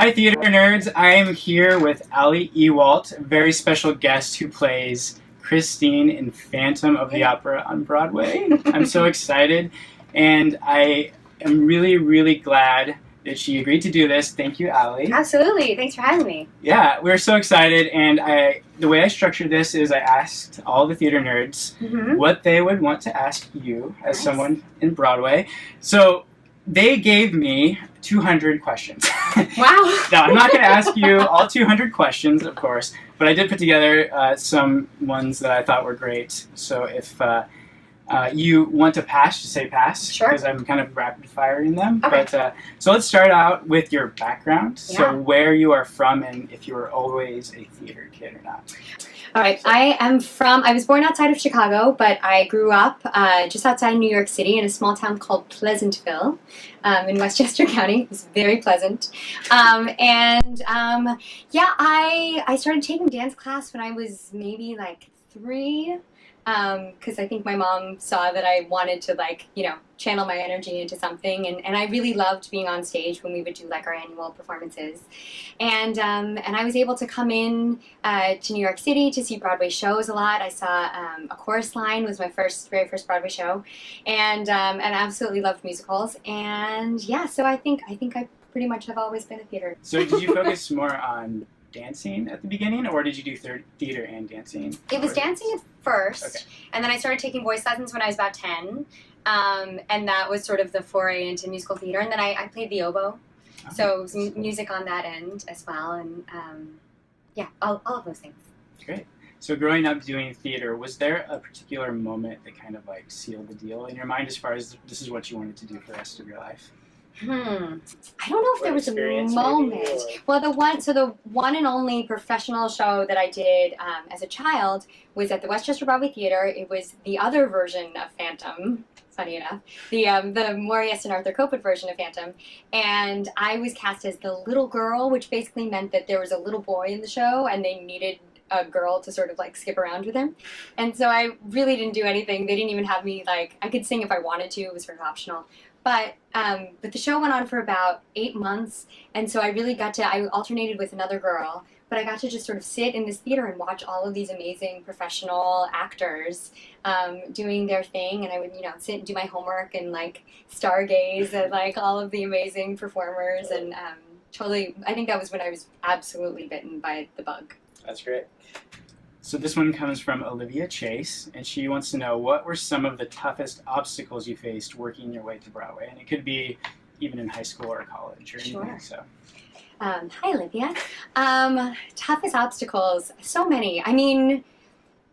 Hi, theater nerds. I am here with Ewoldt, a very special guest who plays Christine in Phantom of the Opera on Broadway. I'm so excited, and I am really, really glad that she agreed to do this. Thank you, Allie. Absolutely. Thanks for having me. Yeah, we're so excited, and the way I structured this is I asked all the theater nerds what they would want to ask you as someone in Broadway. So they gave me 200 questions. Wow. Now, I'm not going to ask you all 200 questions, of course, but I did put together some ones that I thought were great. So if you want to pass, just say pass. Sure. Because I'm kind of rapid firing them. Okay. But so let's start out with your background. Yeah. So where you are from and if you were always a theater kid or not. All right. I was born outside of Chicago, but I grew up just outside New York City in a small town called Pleasantville in Westchester County. It was very pleasant. I started taking dance class when I was maybe like 3. Because I think my mom saw that I wanted to, channel my energy into something, and I really loved being on stage when we would do our annual performances, and I was able to come in to New York City to see Broadway shows a lot. I saw A Chorus Line was my very first Broadway show, and absolutely loved musicals, and yeah, so I think I pretty much have always been a theater. So did you focus more on dancing at the beginning, or did you do theater and dancing? It was dancing at first, okay. And then I started taking voice lessons when I was about 10, and that was sort of the foray into musical theater, and then I played the oboe, so it was music on that end as well, and all of those things. Great. So growing up doing theater, was there a particular moment that kind of sealed the deal in your mind as far as this is what you wanted to do for the rest of your life? I don't know if there was a moment. Well, the one and only professional show that I did as a child was at the Westchester Broadway Theater. It was the other version of Phantom, funny enough, the Moriarty and Arthur Kopit version of Phantom, and I was cast as the little girl, which basically meant that there was a little boy in the show, and they needed a girl to sort of skip around with him, and so I really didn't do anything. They didn't even have me I could sing if I wanted to. It was sort of optional. But the show went on for about 8 months, and so I really I alternated with another girl, but I got to just sort of sit in this theater and watch all of these amazing professional actors doing their thing, and I would, sit and do my homework and stargaze at all of the amazing performers, and totally, I think that was when I was absolutely bitten by the bug. That's great. So this one comes from Olivia Chase, and she wants to know, what were some of the toughest obstacles you faced working your way to Broadway? And it could be even in high school or college or anything. Sure. So. Hi, Olivia. Toughest obstacles, so many. I mean,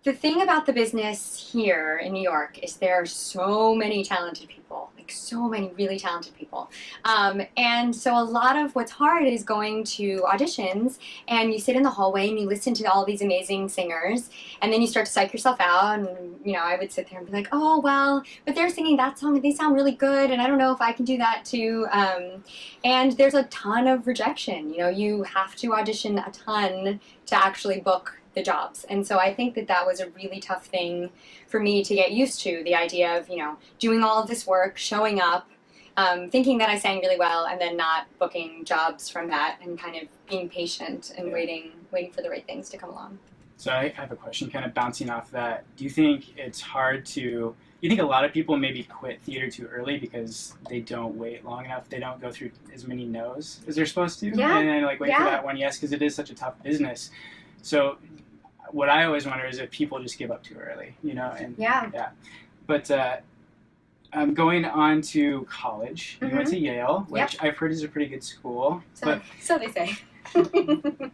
the thing about the business here in New York is there are so many talented people, so many really talented people. And so a lot of what's hard is going to auditions, and you sit in the hallway and you listen to all these amazing singers, and then you start to psych yourself out, and I would sit there and be like, oh, well, but they're singing that song and they sound really good, and I don't know if I can do that too. And there's a ton of rejection. You have to audition a ton to actually book the jobs, and so I think that was a really tough thing for me to get used to, the idea of doing all of this work, showing up, thinking that I sang really well, and then not booking jobs from that, and kind of being patient and waiting for the right things to come along. So I have a question kind of bouncing off that. Do you think it's hard to, you think a lot of people maybe quit theater too early because they don't wait long enough, they don't go through as many no's as they're supposed to, and then wait for that one yes, because it is such a tough business. So what I always wonder is if people just give up too early, and But going on to college, you went to Yale, which I've heard is a pretty good school. So they say.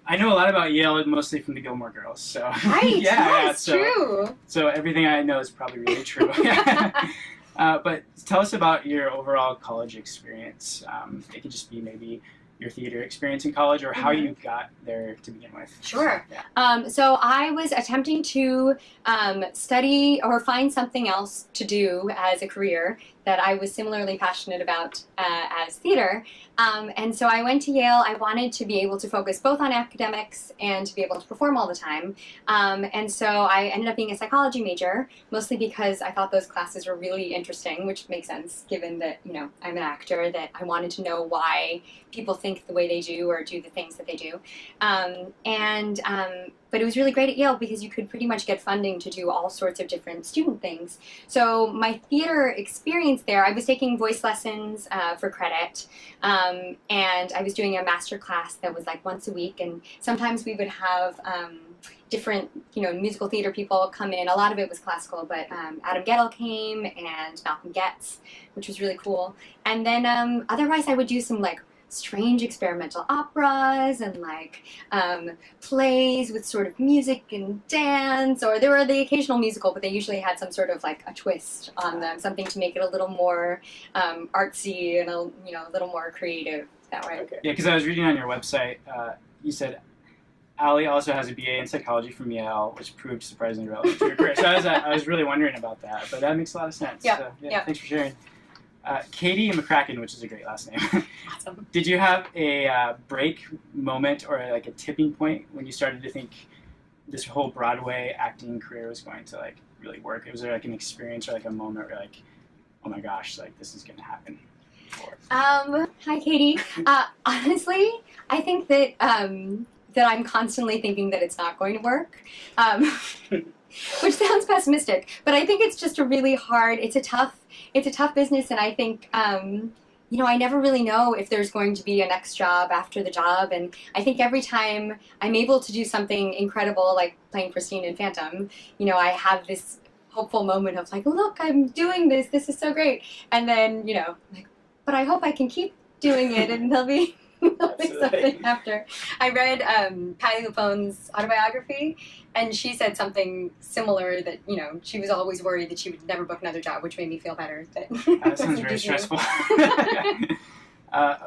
I know a lot about Yale, mostly from the Gilmore Girls. So right, that's true. So everything I know is probably really true. But tell us about your overall college experience. It could just be maybe your theater experience in college, or how you got there to begin with. Sure. So I was attempting to study or find something else to do as a career that I was similarly passionate about as theater. And so I went to Yale. I wanted to be able to focus both on academics and to be able to perform all the time. And so I ended up being a psychology major, mostly because I thought those classes were really interesting, which makes sense given that, you know, I'm an actor, that I wanted to know why people think the way they do or do the things that they do. But it was really great at Yale because you could pretty much get funding to do all sorts of different student things. So my theater experience there, I was taking voice lessons for credit, and I was doing a master class that was like once a week, and sometimes we would have different, you know, musical theater people come in. A lot of it was classical, but Adam Gettle came and Malcolm Getz, which was really cool. And then otherwise I would do some like strange experimental operas and like plays with sort of music and dance, or there were the occasional musical, but they usually had some sort of like a twist on them, something to make it a little more artsy and a little more creative that way. Okay. Yeah, because I was reading on your website, you said Ali also has a BA in psychology from Yale, which proved surprisingly relevant to your career. So I was really wondering about that, but that makes a lot of sense. Yeah. So, thanks for sharing. Katie McCracken, which is a great last name. Awesome. Did you have a break moment or like a tipping point when you started to think this whole Broadway acting career was going to like really work? Was there like an experience or like a moment where like, oh my gosh, like this is going to happen? Hi, Katie. Honestly, I think that that I'm constantly thinking that it's not going to work. Which sounds pessimistic, but I think it's just a really hard, it's a tough business, and I think, you know, I never really know if there's going to be a next job after the job, and I think every time I'm able to do something incredible, like playing Christine in Phantom, you know, I have this hopeful moment of like, look, I'm doing this is so great, and then, you know, like, but I hope I can keep doing it, and there'll be something after. I read Patti LuPone's autobiography, and she said something similar, that, you know, she was always worried that she would never book another job, which made me feel better. That sounds very stressful.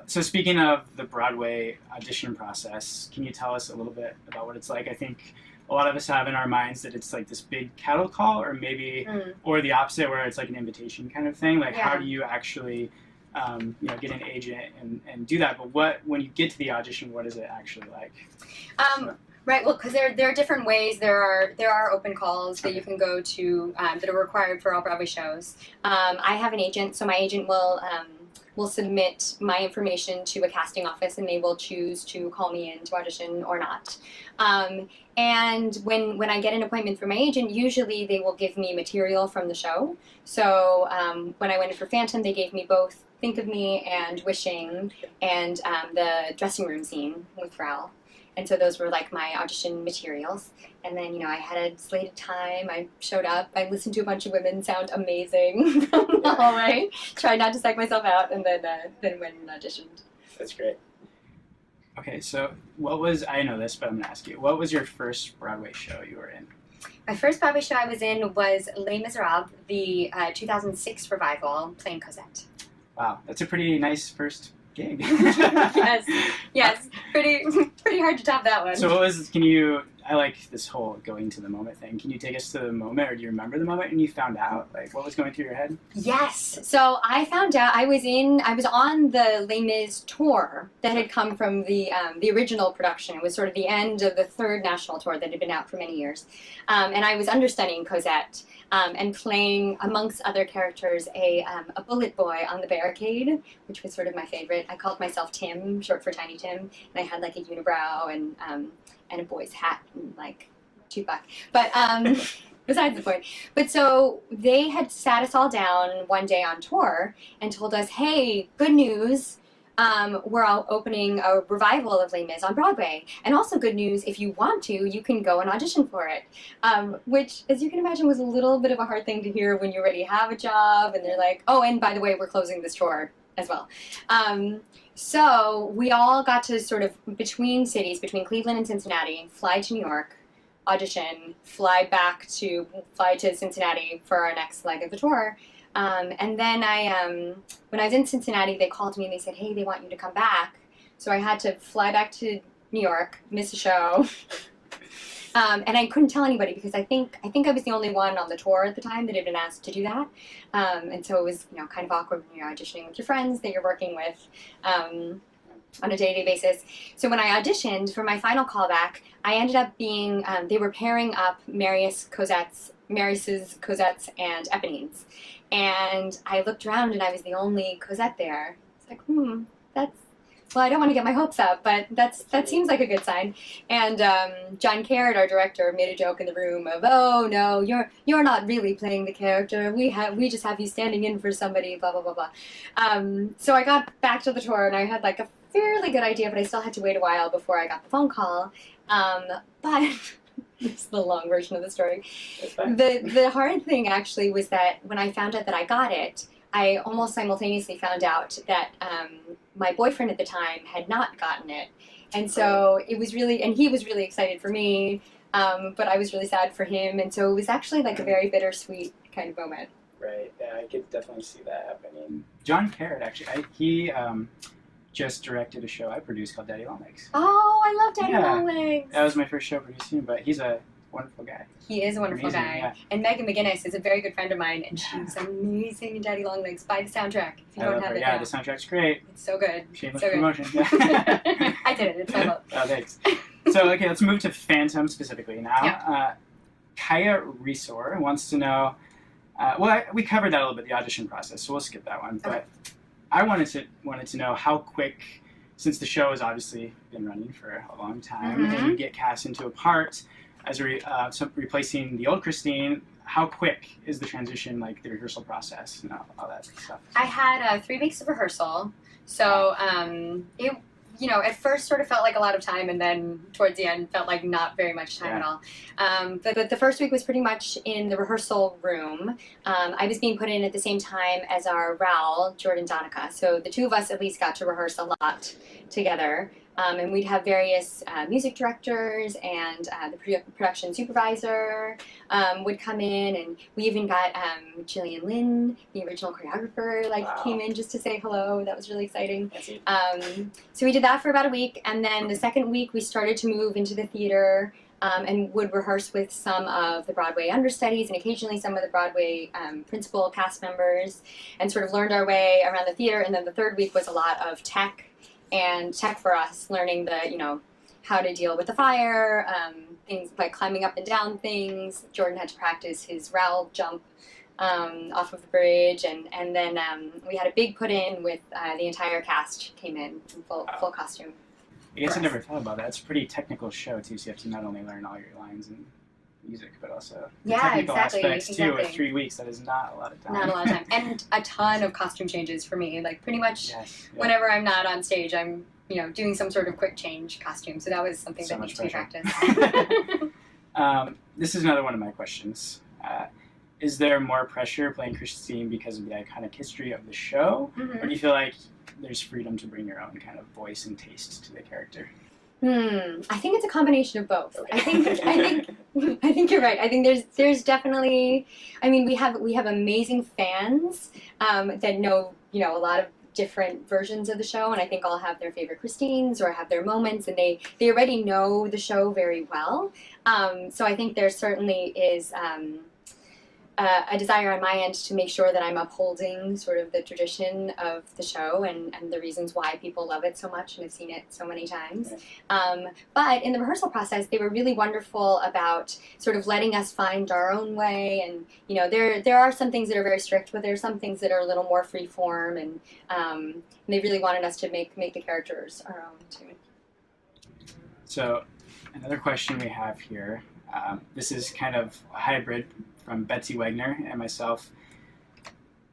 So speaking of the Broadway audition process, can you tell us a little bit about what it's like? I think a lot of us have in our minds that it's like this big cattle call, or maybe, or the opposite, where it's like an invitation kind of thing. Like, how do you actually you know, get an agent and do that? But when you get to the audition, what is it actually like? Right. Well, because there are different ways. There are open calls that you can go to that are required for all Broadway shows. I have an agent, so my agent will submit my information to a casting office, and they will choose to call me in to audition or not. And when I get an appointment from my agent, usually they will give me material from the show. So when I went in for Phantom, they gave me both Think of Me and Wishing and the dressing room scene with Frau. And so those were like my audition materials. And then, you know, I had a slated time. I showed up. I listened to a bunch of women sound amazing from the hallway. Tried not to psych myself out, and then went and auditioned. That's great. Okay, so I know this, but I'm going to ask you, what was your first Broadway show you were in? My first Broadway show I was in was Les Miserables, the 2006 revival, playing Cosette. Wow, that's a pretty nice first gig. yes, pretty hard to top that one. So I like this whole going to the moment thing. Can you take us to the moment, or do you remember the moment when you found out? Like, what was going through your head? Yes. So I found out, I was on the Les Mis tour that had come from the original production. It was sort of the end of the third national tour that had been out for many years. And I was understudying Cosette. And playing, amongst other characters, a bullet boy on the barricade, which was sort of my favorite. I called myself Tim, short for Tiny Tim, and I had like a unibrow and a boy's hat and like Tupac. But besides the point. But so they had sat us all down one day on tour and told us, hey, good news. We're all opening a revival of Les Mis on Broadway. And also good news, if you want to, you can go and audition for it. Which, as you can imagine, was a little bit of a hard thing to hear when you already have a job and they're like, oh, and by the way, we're closing this tour as well. So we all got to sort of, between cities, between Cleveland and Cincinnati, fly to New York, audition, fly to Cincinnati for our next leg of the tour. And then when I was in Cincinnati, they called me and they said, hey, they want you to come back. So I had to fly back to New York, miss a show, And I couldn't tell anybody because I think I was the only one on the tour at the time that had been asked to do that. And so it was, kind of awkward when you're auditioning with your friends that you're working with on a day-to-day basis. So when I auditioned for my final callback, I ended up being, they were pairing up Marius, Cosette's, and Eponine's. And I looked around and I was the only Cosette there. It's like, well, I don't want to get my hopes up, but that seems like a good sign. And John Caird, our director, made a joke in the room of, "Oh no, you're not really playing the character. We just have you standing in for somebody." Blah blah blah blah. So I got back to the tour and I had like a fairly good idea, but I still had to wait a while before I got the phone call. But this is the long version of the story. The hard thing actually was that when I found out that I got it, I almost simultaneously found out that my boyfriend at the time had not gotten it. And so it was really, and he was really excited for me, but I was really sad for him. And so it was actually like a very bittersweet kind of moment. Right, yeah, I could definitely see that happening. John Caird, actually, he just directed a show I produced called Daddy Longlegs. Oh, I love Daddy Longlegs. That was my first show producing, but he's a wonderful guy. He is a wonderful guy. Yeah. And Megan McGinnis is a very good friend of mine, and she's amazing in Daddy Longlegs. Buy the soundtrack if you don't have it. Yeah, now. The soundtrack's great. It's so good. Shameless so promotion. Good. I did it. It's my fault. Oh, thanks. So, okay, let's move to Phantom specifically now. Yeah. Kaya Resor wants to know, we covered that a little bit, the audition process, so we'll skip that one. But I wanted to know how quick, since the show has obviously been running for a long time, and you get cast into a part as replacing the old Christine, how quick is the transition, like the rehearsal process and all that stuff? I had 3 weeks of rehearsal, so it, at first sort of felt like a lot of time, and then towards the end felt like not very much time at all. But the first week was pretty much in the rehearsal room. I was being put in at the same time as our Raoul, Jordan Donica, so the two of us at least got to rehearse a lot together. And we'd have various music directors and the production supervisor would come in, and we even got Gillian Lynn, the original choreographer, came in just to say hello. That was really exciting. So we did that for about a week, and then the second week we started to move into the theater and would rehearse with some of the Broadway understudies and occasionally some of the Broadway principal cast members, and sort of learned our way around the theater. And then the third week was a lot of tech for us, learning the, how to deal with the fire, things like climbing up and down things. Jordan had to practice his Raoul jump off of the bridge, and then we had a big put-in with the entire cast came in full costume. I guess I never thought about that. It's a pretty technical show, too, so you have to not only learn all your lines and music, but also the technical aspects, too. With 3 weeks, that is not a lot of time. Not a lot of time. And a ton of costume changes for me. Like, pretty much whenever I'm not on stage, I'm, doing some sort of quick change costume. So that was something that needs to be practiced. This is another one of my questions. Is there more pressure playing Christine because of the iconic history of the show? Or do you feel like there's freedom to bring your own kind of voice and taste to the character? I think it's a combination of both. Okay. I think you're right. I think there's definitely, we have amazing fans that know, a lot of different versions of the show, and I think all have their favorite Christines or have their moments, and they already know the show very well. So I think there certainly is a desire on my end to make sure that I'm upholding sort of the tradition of the show and the reasons why people love it so much and have seen it so many times. But in the rehearsal process, they were really wonderful about sort of letting us find our own way. And, there are some things that are very strict, but there are some things that are a little more free form. And they really wanted us to make the characters our own, too. So another question we have here, this is kind of a hybrid from Betsy Wagner and myself.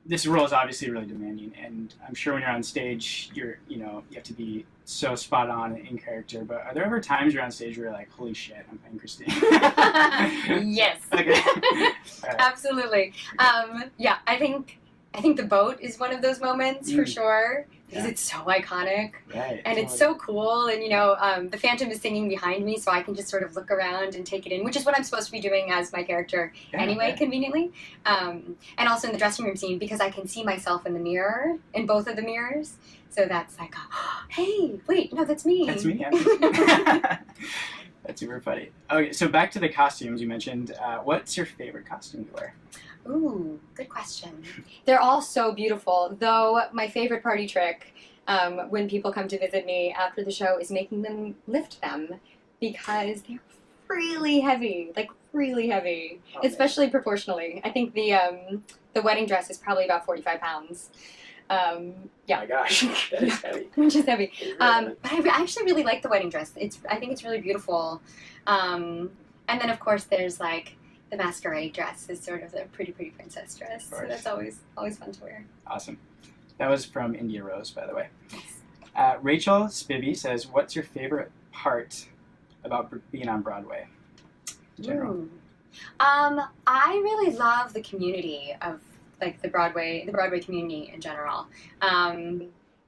This role is obviously really demanding, and I'm sure when you're on stage, you have to be so spot on in character. But are there ever times you're on stage where you're like, "Holy shit, I'm playing Christine"? Yes. Okay. Right. Absolutely. Yeah, I think the boat is one of those moments for sure. Because it's so iconic, and it's so cool, and the Phantom is singing behind me, so I can just sort of look around and take it in, which is what I'm supposed to be doing as my character conveniently. And also in the dressing room scene, because I can see myself in the mirror, in both of the mirrors, so that's like, hey, wait, no, that's me. That's me, yeah. That's super funny. Okay, so back to the costumes you mentioned. What's your favorite costume to wear? Ooh, good question. They're all so beautiful, though my favorite party trick when people come to visit me after the show is making them lift them because they're really heavy, like really heavy, especially proportionally. I think the wedding dress is probably about 45 pounds. Yeah. Oh my gosh, that is heavy. Which is heavy. But I actually really like the wedding dress. I think it's really beautiful. And then of course there's like the masquerade dress is sort of the pretty princess dress. So that's always fun to wear. Awesome. That was from India Rose, by the way. Yes. Rachel Spivey says, "What's your favorite part about being on Broadway in general?" I really love the community of like the Broadway community in general.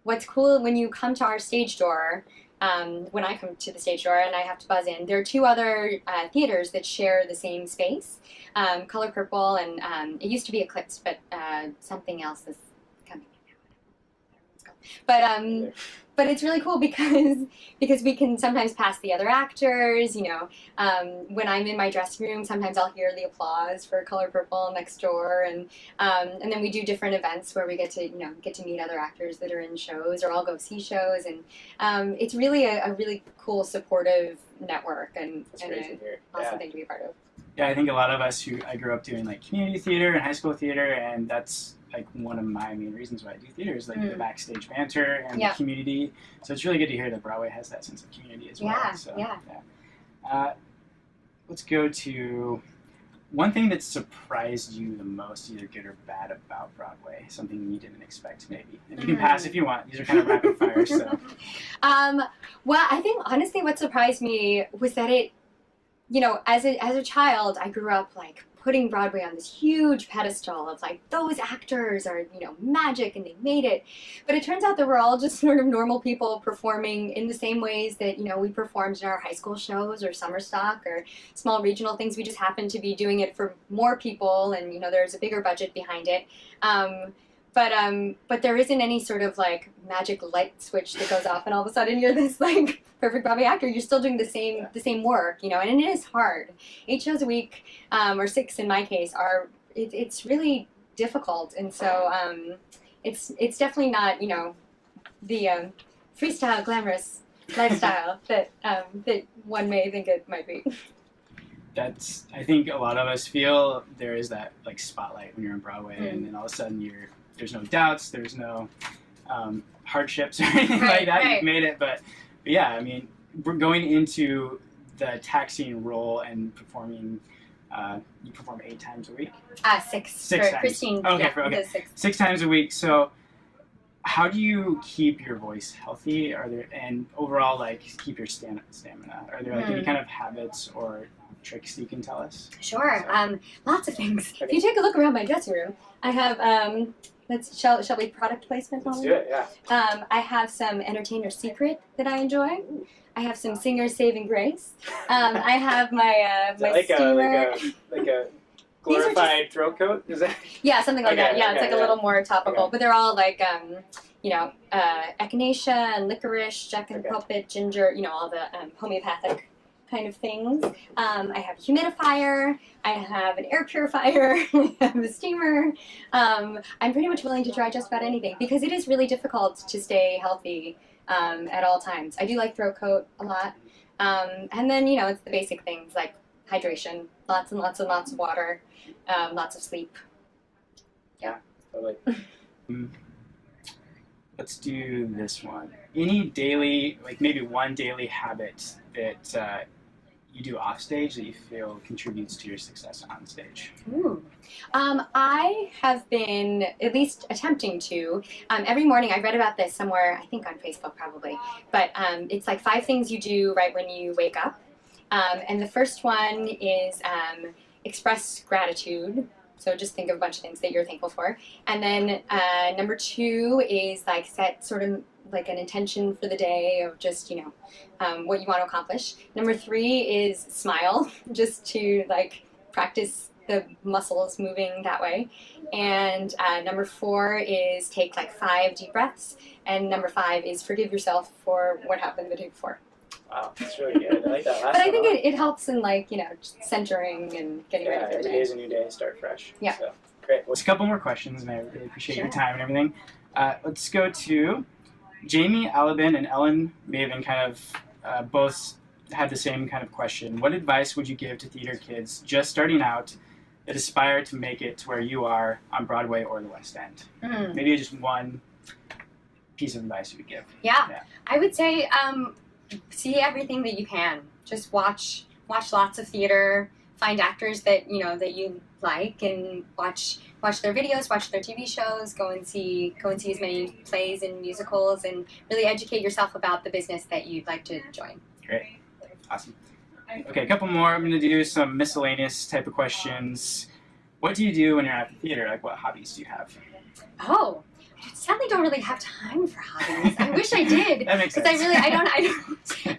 What's cool when you come to our stage door, when I come to the stage door and I have to buzz in, there are two other theaters that share the same space, Color Purple, and it used to be Eclipse, but something else is coming in now. But it's really cool because we can sometimes pass the other actors. You know, when I'm in my dressing room, sometimes I'll hear the applause for Color Purple next door, and then we do different events where we get to meet other actors that are in shows, or I'll go see shows, and it's really a really cool supportive network and an awesome thing to be a part of. Yeah, I think a lot of us I grew up doing like community theater and high school theater, and that's like one of my main reasons why I do theater is like the backstage banter and the community. So it's really good to hear that Broadway has that sense of community as well. Let's go to one thing that surprised you the most, either good or bad, about Broadway. Something you didn't expect, maybe. And you can pass if you want. These are kind of rapid fire. So. Well, I think honestly, what surprised me was that it. You know, as a child, I grew up like putting Broadway on this huge pedestal of like those actors are, you know, magic and they made it. But it turns out that we're all just sort of normal people performing in the same ways that, you know, we performed in our high school shows or summer stock or small regional things. We just happen to be doing it for more people, and you know, there's a bigger budget behind it. But there isn't any sort of like magic light switch that goes off and all of a sudden you're this like perfect Broadway actor. You're still doing the same work, you know, and it is hard. 8 shows a week, or 6 in my case, it's really difficult, and so it's definitely not, you know, the freestyle glamorous lifestyle that one may think it might be. I think a lot of us feel there is that like spotlight when you're on Broadway, and then all of a sudden there's no doubts, there's no hardships or anything like that. You've made it, but yeah, I mean, going into the taxing role and performing, you perform 8 times a week? 6. 6 times. Christine. Okay, 6 times a week. So how do you keep your voice healthy? And overall, like, keep your stamina? Are there like any kind of habits or tricks you can tell us? Sure. Lots of things. Okay. If you take a look around my dressing room, I have shall we product placement? Let's do it. Yeah. I have some Entertainer Secret that I enjoy. I have some Singer Saving Grace. I have my my steamer. Like a glorified throat coat? Is that? Yeah, something like that. Yeah, it's like a little more topical, but they're all like you know, echinacea and licorice, Jack and the Pulpit, ginger. You know, all the homeopathic kind of things. I have a humidifier, I have an air purifier, I have a steamer. I'm pretty much willing to try just about anything because it is really difficult to stay healthy at all times. I do like throat coat a lot. And then, you know, it's the basic things like hydration, lots and lots and lots of water, lots of sleep. Yeah, totally. Let's do this one. Any daily, like maybe one daily habit that you do off stage that you feel contributes to your success on stage? Ooh. I have been at least attempting to. Every morning, I read about this somewhere, I think on Facebook probably, but it's like 5 things you do right when you wake up. And the first one is express gratitude. So just think of a bunch of things that you're thankful for. And then number 2 is like set sort of like an intention for the day of just, you know, what you want to accomplish. Number 3 is smile, just to like practice the muscles moving that way. And number 4 is take like 5 deep breaths. And number 5 is forgive yourself for what happened the day before. Wow, that's really good. I like that last But I think it helps in just centering and getting ready for the every day. day is a new day, start fresh. Yeah. So, great. Well, it's a couple more questions, and I really appreciate your time and everything. Let's go to Jamie, Alabin, and Ellen Maven kind of both had the same kind of question. What advice would you give to theater kids just starting out that aspire to make it to where you are on Broadway or the West End? Maybe just one piece of advice you would give. Yeah. I would say see everything that you can. Just watch lots of theater. Find actors that you like, and watch their videos, watch their TV shows. Go and see as many plays and musicals, and really educate yourself about the business that you'd like to join. Great, awesome. Okay, a couple more. I'm going to do some miscellaneous type of questions. What do you do when you're at the theater? Like, what hobbies do you have? Oh, I sadly don't really have time for hobbies. I wish I did. That makes sense. Because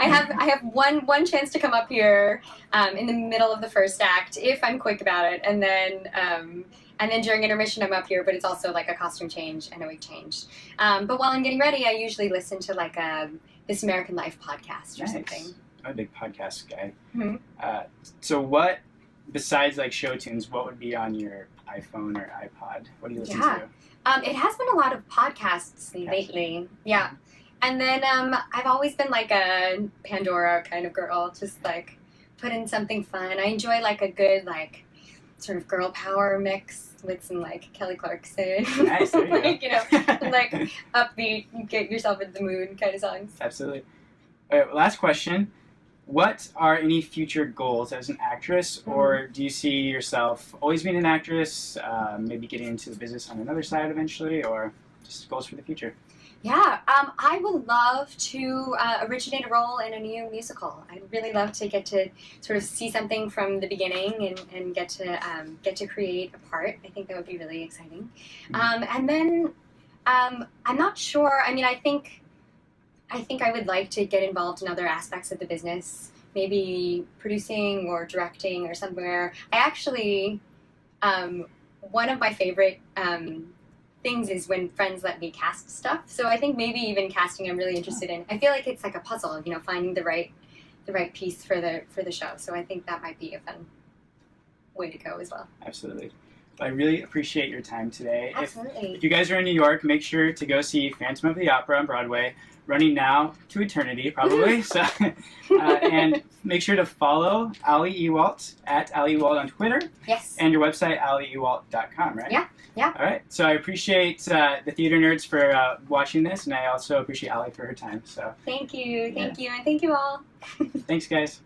I have one chance to come up here in the middle of the first act if I'm quick about it, and then during intermission I'm up here, but it's also like a costume change and a wig change. But while I'm getting ready, I usually listen to like This American Life podcast or something. I'm a big podcast guy. Mm-hmm. So what, besides like show tunes, what would be on your iPhone or iPod? What do you listen to? It has been a lot of podcasts lately. Yeah. And then I've always been like a Pandora kind of girl, just like put in something fun. I enjoy like a good like sort of girl power mix with some like Kelly Clarkson. Nice, there you go. Like upbeat, get yourself in the mood kind of songs. Absolutely. All right, last question. What are any future goals as an actress, or do you see yourself always being an actress, maybe getting into the business on another side eventually, or just goals for the future? Yeah, I would love to originate a role in a new musical. I'd really love to get to sort of see something from the beginning and get to create a part. I think that would be really exciting. And then I'm not sure. I mean, I think I would like to get involved in other aspects of the business, maybe producing or directing or somewhere. I actually, one of my favorite things is when friends let me cast stuff. So I think maybe even casting I'm really interested in. I feel like it's like a puzzle, finding the right piece for the show. So I think that might be a fun way to go as well. Absolutely. I really appreciate your time today. Absolutely. If you guys are in New York, make sure to go see Phantom of the Opera on Broadway, running now to eternity, probably. So, and make sure to follow Ali Ewoldt at Ali Ewoldt on Twitter. Yes. And your website, aliewoldt.com, right? Yeah. All right. So I appreciate the theater nerds for watching this, and I also appreciate Ali for her time. So thank you, and thank you all. Thanks, guys.